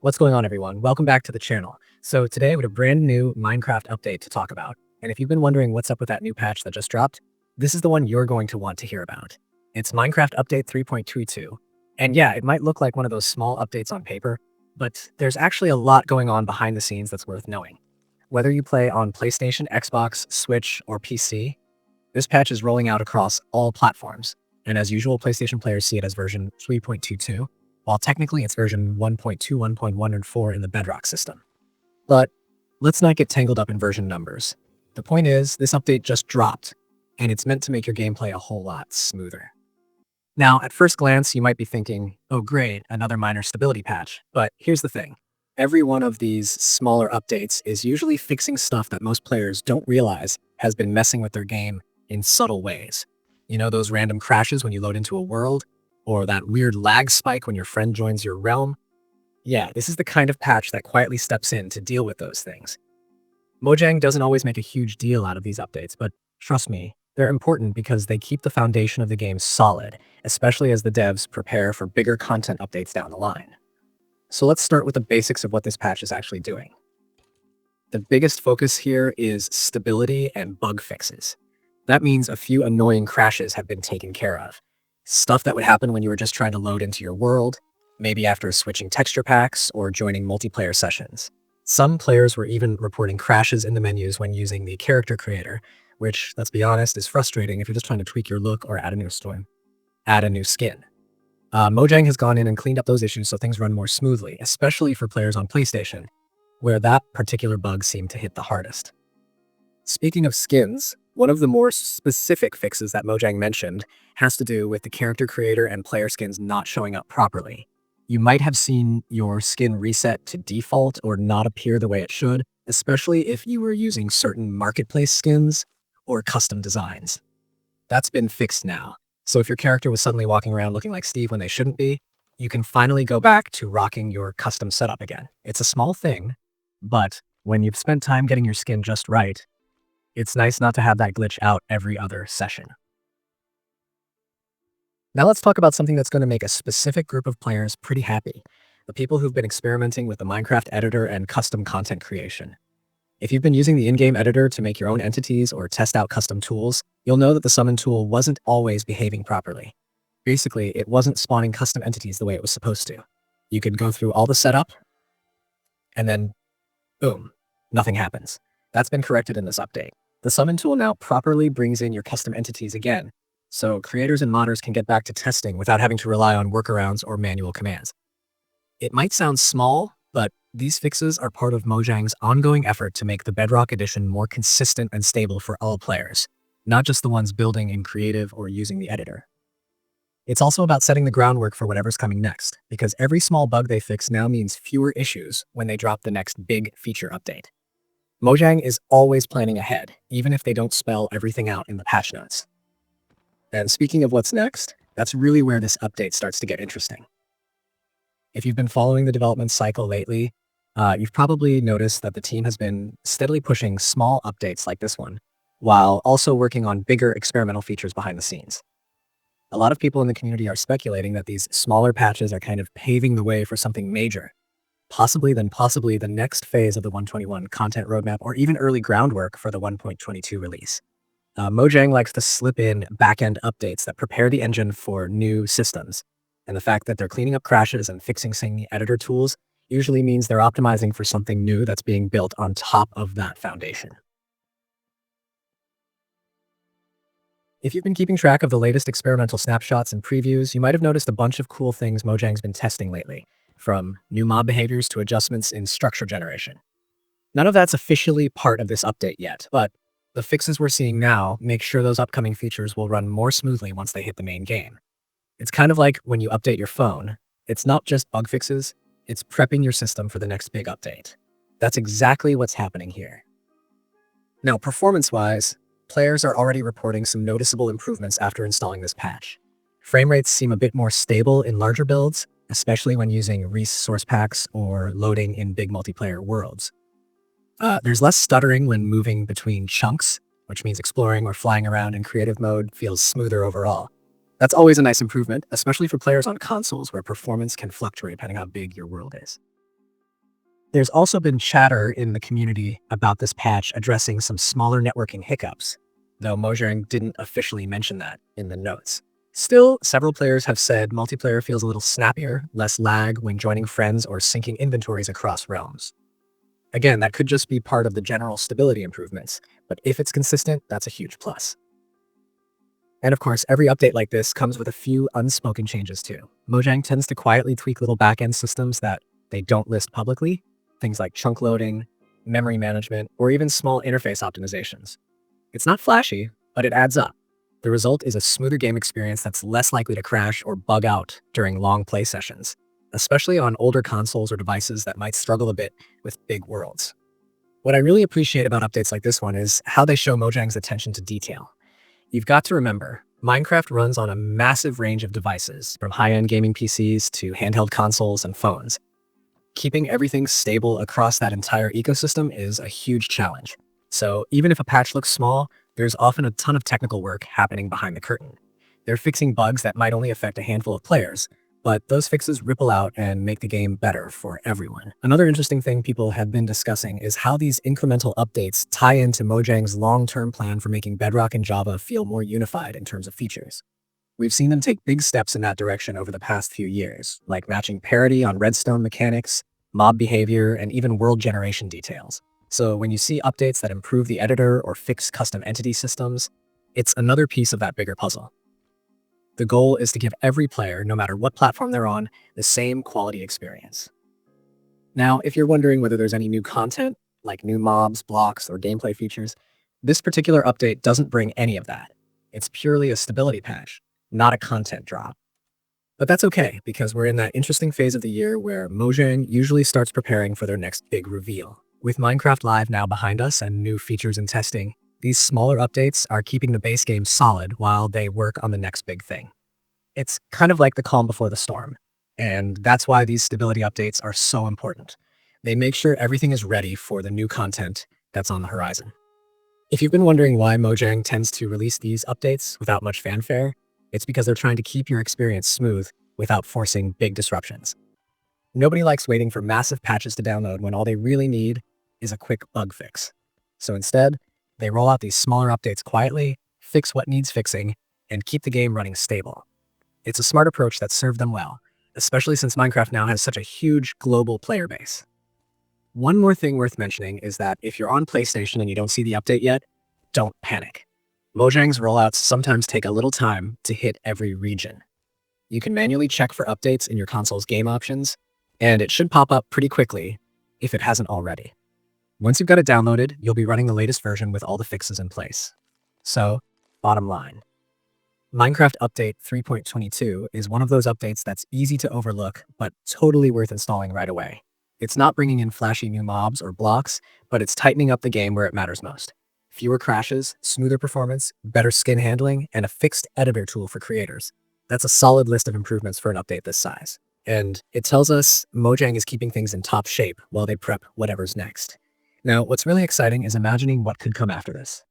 What's going on, everyone? Welcome back to the channel. So today we have a brand new Minecraft update to talk about. And if you've been wondering what's up with that new patch that just dropped, this is the one you're going to want to hear about. It's Minecraft Update 3.22. And yeah, it might look like one of those small updates on paper, but there's actually a lot going on behind the scenes that's worth knowing. Whether you play on PlayStation, Xbox, Switch, or PC, this patch is rolling out across all platforms. And as usual, PlayStation players see it as version 3.22. While technically it's version 1.2, 1.1, and 4 in the Bedrock system. But let's not get tangled up in version numbers. The point is, this update just dropped, and it's meant to make your gameplay a whole lot smoother. Now, at first glance, you might be thinking, oh great, another minor stability patch. But here's the thing. Every one of these smaller updates is usually fixing stuff that most players don't realize has been messing with their game in subtle ways. You know, those random crashes when you load into a world? Or that weird lag spike when your friend joins your realm? Yeah, this is the kind of patch that quietly steps in to deal with those things. Mojang doesn't always make a huge deal out of these updates, but trust me, they're important because they keep the foundation of the game solid, especially as the devs prepare for bigger content updates down the line. So let's start with the basics of what this patch is actually doing. The biggest focus here is stability and bug fixes. That means a few annoying crashes have been taken care of. Stuff that would happen when you were just trying to load into your world, maybe after switching texture packs or joining multiplayer sessions. Some players were even reporting crashes in the menus when using the character creator, which, let's be honest, is frustrating if you're just trying to tweak your look or add a new skin. Mojang has gone in and cleaned up those issues so things run more smoothly, especially for players on PlayStation, where that particular bug seemed to hit the hardest. Speaking of skins, one of the more specific fixes that Mojang mentioned has to do with the character creator and player skins not showing up properly. You might have seen your skin reset to default or not appear the way it should, especially if you were using certain marketplace skins or custom designs. That's been fixed now. So if your character was suddenly walking around looking like Steve when they shouldn't be, you can finally go back to rocking your custom setup again. It's a small thing, but when you've spent time getting your skin just right, it's nice not to have that glitch out every other session. Now let's talk about something that's going to make a specific group of players pretty happy. The people who've been experimenting with the Minecraft editor and custom content creation. If you've been using the in-game editor to make your own entities or test out custom tools, you'll know that the summon tool wasn't always behaving properly. Basically, it wasn't spawning custom entities the way it was supposed to. You could go through all the setup, and then, boom, nothing happens. That's been corrected in this update. The summon tool now properly brings in your custom entities again, so creators and modders can get back to testing without having to rely on workarounds or manual commands. It might sound small, but these fixes are part of Mojang's ongoing effort to make the Bedrock Edition more consistent and stable for all players, not just the ones building in creative or using the editor. It's also about setting the groundwork for whatever's coming next, because every small bug they fix now means fewer issues when they drop the next big feature update. Mojang is always planning ahead, even if they don't spell everything out in the patch notes. And speaking of what's next, that's really where this update starts to get interesting. If you've been following the development cycle lately, you've probably noticed that the team has been steadily pushing small updates like this one, while also working on bigger experimental features behind the scenes. A lot of people in the community are speculating that these smaller patches are kind of paving the way for something major. Possibly the next phase of the 121 content roadmap, or even early groundwork for the 1.22 release. Mojang likes to slip in back-end updates that prepare the engine for new systems, and the fact that they're cleaning up crashes and fixing the editor tools usually means they're optimizing for something new that's being built on top of that foundation. If you've been keeping track of the latest experimental snapshots and previews, you might have noticed a bunch of cool things Mojang's been testing lately, from new mob behaviors to adjustments in structure generation. None of that's officially part of this update yet, but the fixes we're seeing now make sure those upcoming features will run more smoothly once they hit the main game. It's kind of like when you update your phone. It's not just bug fixes, it's prepping your system for the next big update. That's exactly what's happening here. Now, performance-wise, players are already reporting some noticeable improvements after installing this patch. Frame rates seem a bit more stable in larger builds, especially when using resource packs or loading in big multiplayer worlds. There's less stuttering when moving between chunks, which means exploring or flying around in creative mode feels smoother overall. That's always a nice improvement, especially for players on consoles where performance can fluctuate depending on how big your world is. There's also been chatter in the community about this patch addressing some smaller networking hiccups, though Mojang didn't officially mention that in the notes. Still, several players have said multiplayer feels a little snappier, less lag when joining friends or syncing inventories across realms. Again, that could just be part of the general stability improvements, but if it's consistent, that's a huge plus. And of course, every update like this comes with a few unspoken changes too. Mojang tends to quietly tweak little backend systems that they don't list publicly, things like chunk loading, memory management, or even small interface optimizations. It's not flashy, but it adds up. The result is a smoother game experience that's less likely to crash or bug out during long play sessions, especially on older consoles or devices that might struggle a bit with big worlds. What I really appreciate about updates like this one is how they show Mojang's attention to detail. You've got to remember, Minecraft runs on a massive range of devices, from high-end gaming PCs to handheld consoles and phones. Keeping everything stable across that entire ecosystem is a huge challenge. So even if a patch looks small, there's often a ton of technical work happening behind the curtain. They're fixing bugs that might only affect a handful of players, but those fixes ripple out and make the game better for everyone. Another interesting thing people have been discussing is how these incremental updates tie into Mojang's long-term plan for making Bedrock and Java feel more unified in terms of features. We've seen them take big steps in that direction over the past few years, like matching parity on redstone mechanics, mob behavior, and even world generation details. So when you see updates that improve the editor or fix custom entity systems, it's another piece of that bigger puzzle. The goal is to give every player, no matter what platform they're on, the same quality experience. Now, if you're wondering whether there's any new content, like new mobs, blocks, or gameplay features, this particular update doesn't bring any of that. It's purely a stability patch, not a content drop. But that's okay, because we're in that interesting phase of the year where Mojang usually starts preparing for their next big reveal. With Minecraft Live now behind us and new features in testing, these smaller updates are keeping the base game solid while they work on the next big thing. It's kind of like the calm before the storm, and that's why these stability updates are so important. They make sure everything is ready for the new content that's on the horizon. If you've been wondering why Mojang tends to release these updates without much fanfare, it's because they're trying to keep your experience smooth without forcing big disruptions. Nobody likes waiting for massive patches to download when all they really need is a quick bug fix. So instead, they roll out these smaller updates quietly, fix what needs fixing, and keep the game running stable. It's a smart approach that served them well, especially since Minecraft now has such a huge global player base. One more thing worth mentioning is that if you're on PlayStation and you don't see the update yet, don't panic. Mojang's rollouts sometimes take a little time to hit every region. You can manually check for updates in your console's game options, and it should pop up pretty quickly if it hasn't already. Once you've got it downloaded, you'll be running the latest version with all the fixes in place. So, bottom line, Minecraft Update 3.22 is one of those updates that's easy to overlook, but totally worth installing right away. It's not bringing in flashy new mobs or blocks, but it's tightening up the game where it matters most. Fewer crashes, smoother performance, better skin handling, and a fixed editor tool for creators. That's a solid list of improvements for an update this size. And it tells us Mojang is keeping things in top shape while they prep whatever's next. Now, what's really exciting is imagining what could come after this.